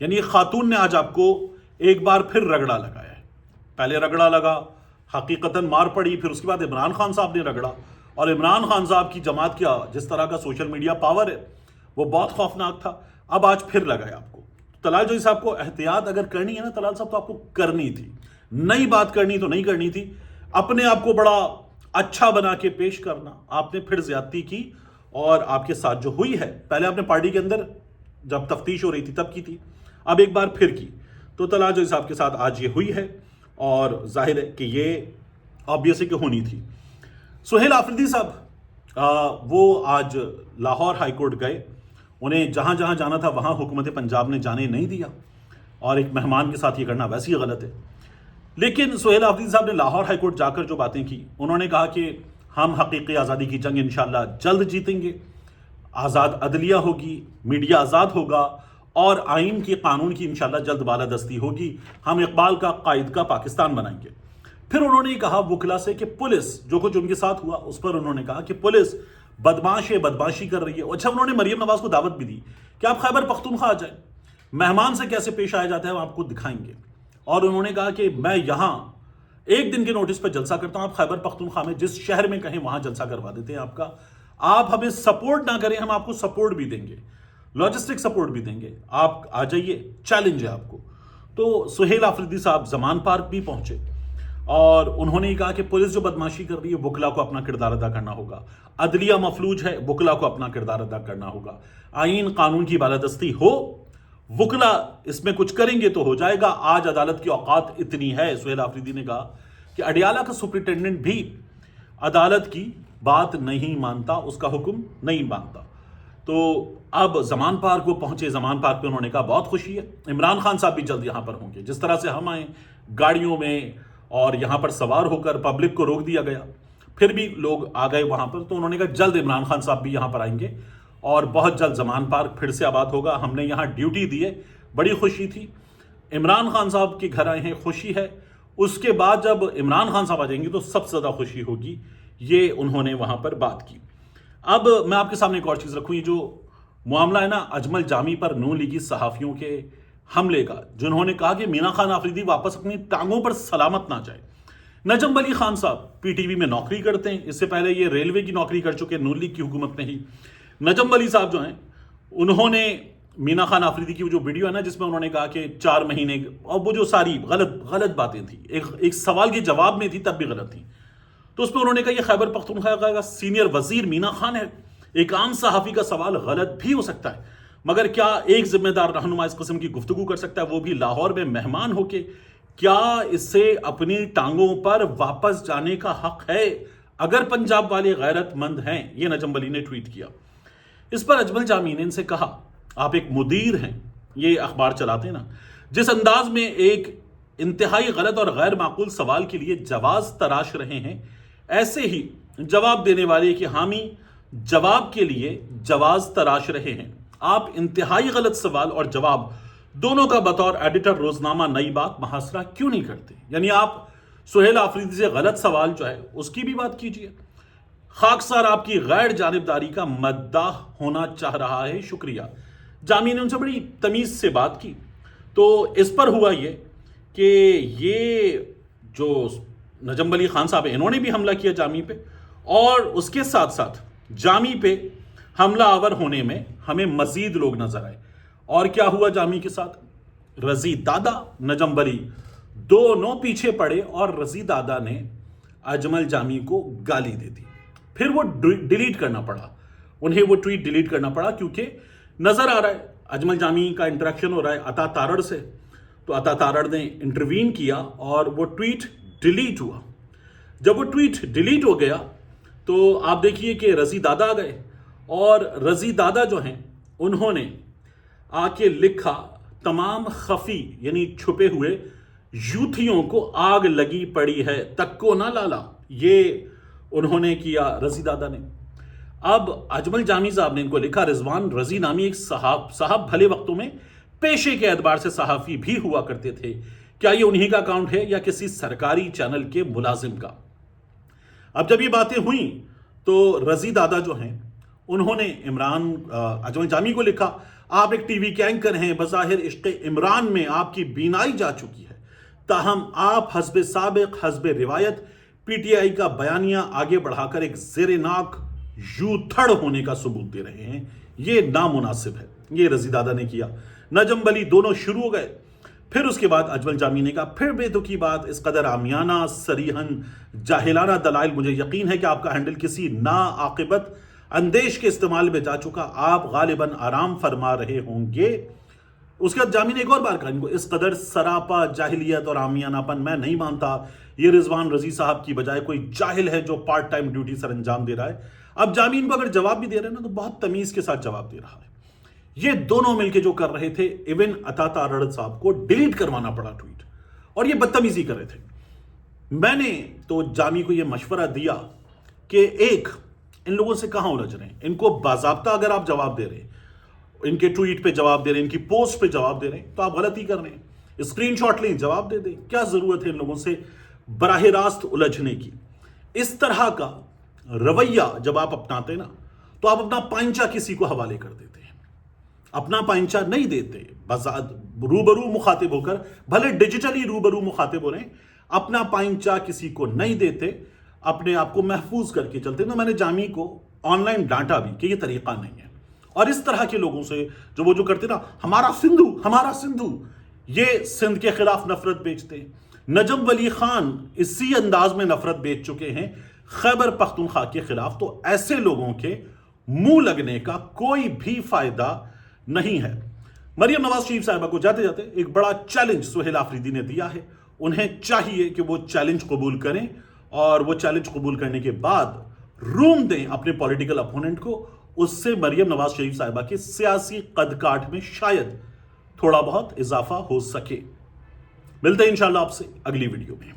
یعنی ایک خاتون نے آج آپ کو ایک بار پھر رگڑا لگایا ہے. پہلے رگڑا لگا, حقیقتاً مار پڑی, پھر اس کے بعد عمران خان صاحب نے رگڑا, اور عمران خان صاحب کی جماعت کا جس طرح کا سوشل میڈیا پاور ہے وہ بہت خوفناک تھا. اب آج پھر لگایا آپ کو. طلال جوہری صاحب کو احتیاط اگر کرنی ہے نا طلال صاحب, تو آپ کو کرنی تھی. نئی بات کرنی تو نہیں کرنی تھی. اپنے آپ کو بڑا اچھا بنا کے پیش کرنا, آپ نے پھر زیادتی کی, اور آپ کے ساتھ جو ہوئی ہے, پہلے آپ نے پارٹی کے اندر جب تفتیش ہو رہی تھی تب کی تھی, اب ایک بار پھر کی. تو طلال جوہری صاحب کے ساتھ آج یہ ہوئی ہے, اور ظاہر ہے کہ یہ آبویس ہے کہ ہونی تھی. سہیل آفریدی صاحب وہ آج لاہور ہائی کورٹ گئے. انہیں جہاں جہاں جانا تھا وہاں حکومت پنجاب نے جانے نہیں دیا, اور ایک مہمان کے ساتھ یہ کرنا ویسے ہی غلط ہے. لیکن سہیل آفریدی صاحب نے لاہور ہائی کورٹ جا کر جو باتیں کی, انہوں نے کہا کہ ہم حقیقی آزادی کی جنگ انشاءاللہ جلد جیتیں گے, آزاد عدلیہ ہوگی, میڈیا آزاد ہوگا, اور آئین کی قانون کی انشاءاللہ جلد بالادستی ہوگی, ہم اقبال کا قائد کا پاکستان بنائیں گے. پھر انہوں نے کہا وکلا سے کہ پولیس جو کچھ ان کے ساتھ ہوا اس پر انہوں نے کہا کہ پولیس بدماش ہے, بدماشی کر رہی ہے. اچھا, انہوں نے مریم نواز کو دعوت بھی دی کہ آپ خیبر پختونخوا آ جائیں, مہمان سے کیسے پیش آیا جاتا ہے ہم آپ کو دکھائیں گے. اور انہوں نے کہا کہ میں یہاں ایک دن کے نوٹس پہ جلسہ کرتا ہوں, آپ خیبر پختونخوا میں جس شہر میں کہیں وہاں جلسہ کروا دیتے ہیں آپ کا. آپ ہمیں سپورٹ نہ کریں, ہم آپ کو سپورٹ بھی دیں گے, لاجسٹک سپورٹ بھی دیں گے, آپ آ جائیے, چیلنج ہے آپ کو. تو سہیل آفریدی صاحب زمان پارک بھی پہنچے, اور انہوں نے کہا کہ پولیس جو بدماشی کر رہی ہے وکلا کو اپنا کردار ادا کرنا ہوگا, عدلیہ مفلوج ہے, وکلا کو اپنا کردار ادا کرنا ہوگا, آئین قانون کی بالادستی ہو, وکلا اس میں کچھ کریں گے تو ہو جائے گا. آج عدالت کی اوقات اتنی ہے, سہیل آفریدی نے کہا کہ اڈیالہ کا سپرنٹینڈنٹ بھی عدالت کی بات نہیں مانتا, اس کا حکم نہیں مانتا. تو اب زمان پارک وہ پہنچے, زمان پارک پہ انہوں نے کہا بہت خوشی ہے, عمران خان صاحب بھی جلد یہاں پر ہوں گے. جس طرح سے ہم آئے گاڑیوں میں اور یہاں پر سوار ہو کر پبلک کو روک دیا گیا, پھر بھی لوگ آ گئے وہاں پر, تو انہوں نے کہا جلد عمران خان صاحب بھی یہاں پر آئیں گے, اور بہت جلد زمان پارک پھر سے آباد ہوگا. ہم نے یہاں ڈیوٹی دی ہے, بڑی خوشی تھی. عمران خان صاحب کے گھر آئے ہیں, خوشی ہے. اس کے بعد جب عمران خان صاحب آ جائیں گے تو سب سے زیادہ خوشی ہوگی. یہ انہوں نے وہاں پر بات کی. اب میں آپ کے سامنے ایک اور چیز رکھوں, یہ جو معاملہ ہے نا اجمل جامی پر نون لیگی صحافیوں کے حملے کا, جنہوں نے کہا کہ مینا خان آفریدی واپس اپنی ٹانگوں پر سلامت نہ جائے. نجم ولی خان صاحب پی ٹی وی میں نوکری کرتے ہیں, اس سے پہلے یہ ریلوے کی نوکری کر چکے نون لیگ کی حکومت میں ہی. نجم ولی صاحب جو ہیں انہوں نے مینا خان آفریدی کی وہ جو ویڈیو ہے نا جس میں انہوں نے کہا کہ 4 مہینے, اور وہ جو ساری غلط باتیں تھیں, ایک سوال کے جواب میں تھی تب بھی غلط تھیں, تو اس پہ انہوں نے کہا یہ خیبر پختونخوا کا سینئر وزیر مینا خان ہے, ایک عام صحافی کا سوال غلط بھی ہو سکتا ہے, مگر کیا ایک ذمہ دار رہنما اس قسم کی گفتگو کر سکتا ہے, وہ بھی لاہور میں مہمان ہو کے؟ کیا اس سے اپنی ٹانگوں پر واپس جانے کا حق ہے اگر پنجاب والے غیرت مند ہیں؟ یہ نجم ولی نے ٹویٹ کیا. اس پر اجمل جامی نے ان سے کہا آپ ایک مدیر ہیں, یہ اخبار چلاتے ہیں نا, جس انداز میں ایک انتہائی غلط اور غیر معقول سوال کے لیے جواز تراش رہے ہیں, ایسے ہی جواب دینے والے کے حامی جواب کے لیے جواز تراش رہے ہیں. آپ انتہائی غلط سوال اور جواب دونوں کا بطور ایڈیٹر روزنامہ نئی بات محاصرہ کیوں نہیں کرتے؟ یعنی آپ سہیل آفریدی سے غلط سوال جو ہے اس کی بھی بات کیجئے. خاکسار آپ کی غیر جانبداری کا مداح ہونا چاہ رہا ہے, شکریہ. جامی نے ان سے بڑی تمیز سے بات کی. تو اس پر ہوا یہ کہ یہ جو نجم ولی خان صاحب ہیں انہوں نے بھی حملہ کیا جامی پہ, اور اس کے ساتھ ساتھ جامی پہ حملہ آور ہونے میں ہمیں مزید لوگ نظر آئے. اور کیا ہوا جامی کے ساتھ؟ رضی دادا نجم ولی دونوں پیچھے پڑے, اور رضی دادا نے اجمل جامی کو گالی دے دی. پھر وہ ڈیلیٹ کرنا پڑا, انہیں وہ ٹویٹ ڈیلیٹ کرنا پڑا, کیونکہ نظر آ رہا ہے اجمل جامی کا انٹریکشن ہو رہا ہے عطا تارڑ سے, تو عطا تارڑ نے انٹروین کیا اور وہ ٹویٹ ڈیلیٹ ہوا. جب وہ ٹویٹ ڈیلیٹ ہو گیا تو آپ دیکھیے کہ رضی دادا آ گئے, اور رضی دادا جو ہیں انہوں نے آ کے لکھا تمام خفی یعنی چھپے ہوئے یوتھیوں کو آگ لگی پڑی ہے, تکو نہ لالا, یہ انہوں نے کیا رضی دادا نے. اب اجمل جامی صاحب نے ان کو لکھا رضوان رضی نامی ایک صاحب بھلے وقتوں میں پیشے کے اعتبار سے صحافی بھی ہوا کرتے تھے, کیا یہ انہی کا اکاؤنٹ ہے یا کسی سرکاری چینل کے ملازم کا؟ اب جب یہ باتیں ہوئیں تو رضی دادا جو ہیں انہوں نے اجمل جامی کو لکھا آپ ایک ٹی وی کے اینکر ہیں، بظاہر عشق عمران میں آپ کی بینائی جا چکی ہے، تاہم آپ حسب سابق حسب روایت پی ٹی آئی کا بیانیہ آگے بڑھا کر ایک زیر ناک یوں تھڑ ہونے کا ثبوت دے رہے ہیں۔ یہ نامناسب ہے۔ یہ رضی دادا نے کیا، نجم ولی دونوں شروع ہو گئے، پھر اس کے بعد اجمل جامی نے کہا، پھر بے تکی بات، اس قدر عامیانہ، صریحاً جاہلانہ دلائل، مجھے یقین ہے کہ آپ کا ہینڈل کسی ناعاقبت اندیش کے استعمال میں جا چکا، آپ غالباً آرام فرما رہے ہوں گے۔ اس کے بعد جامی نے ایک اور بار کہا، ان کو اس قدر سراپا جاہلیت اور عامیانہ پن میں نہیں مانتا، یہ رضوان رضی صاحب کی بجائے کوئی جاہل ہے جو پارٹ ٹائم ڈیوٹی سر انجام دے رہا ہے۔ اب جامی ان کو اگر جواب بھی دے رہے ہیں نا تو بہت تمیز کے ساتھ جواب دے رہا ہے۔ یہ دونوں مل کے جو کر رہے تھے، ایون عطا تارڑ صاحب کو ڈیلیٹ کروانا پڑا ٹویٹ، اور یہ بدتمیزی کر رہے تھے۔ میں نے تو جامی کو یہ مشورہ دیا کہ ایک، ان لوگوں سے کہاں الجھ رہے ہیں، ان کو باضابطہ اگر آپ جواب دے رہے ہیں، ان کے ٹویٹ پہ جواب دے رہے ہیں، ان کی پوسٹ پہ جواب دے رہے ہیں، تو آپ غلطی کر رہے ہیں۔ اسکرین شاٹ لیں، جواب دے دیں، کیا ضرورت ہے ان لوگوں سے براہ راست الجھنے کی۔ اس طرح کا رویہ جب آپ اپناتے ہیں نا تو آپ اپنا پائنچہ کسی کو حوالے کر دیتے ہیں، اپنا پائنچہ نہیں دیتے، روبرو مخاطب ہو کر، بھلے ڈیجیٹلی روبرو مخاطب ہو رہے ہیں، اپنا پائنچہ کسی کو نہیں دیتے، اپنے آپ کو محفوظ کر کے چلتے ہیں۔ میں نے جامی کو آن لائن ڈانٹا بھی کہ یہ طریقہ نہیں ہے، اور اس طرح کے لوگوں سے جو کرتے نا، ہمارا سندھو، یہ سندھ کے خلاف نفرت بیچتے ہیں۔ نجم ولی خان اسی انداز میں نفرت بیچ چکے ہیں خیبر پختونخوا کے خلاف، تو ایسے لوگوں کے منہ لگنے کا کوئی بھی فائدہ نہیں ہے۔ مریم نواز شریف صاحبہ کو جاتے جاتے ایک بڑا چیلنج سہیل آفریدی نے دیا ہے، انہیں چاہیے کہ وہ چیلنج قبول کریں، اور وہ چیلنج قبول کرنے کے بعد روم دیں اپنے پولیٹیکل اپوننٹ کو، اس سے مریم نواز شریف صاحبہ کے سیاسی قد کاٹ میں شاید تھوڑا بہت اضافہ ہو سکے۔ ملتے ہیں انشاءاللہ آپ سے اگلی ویڈیو میں۔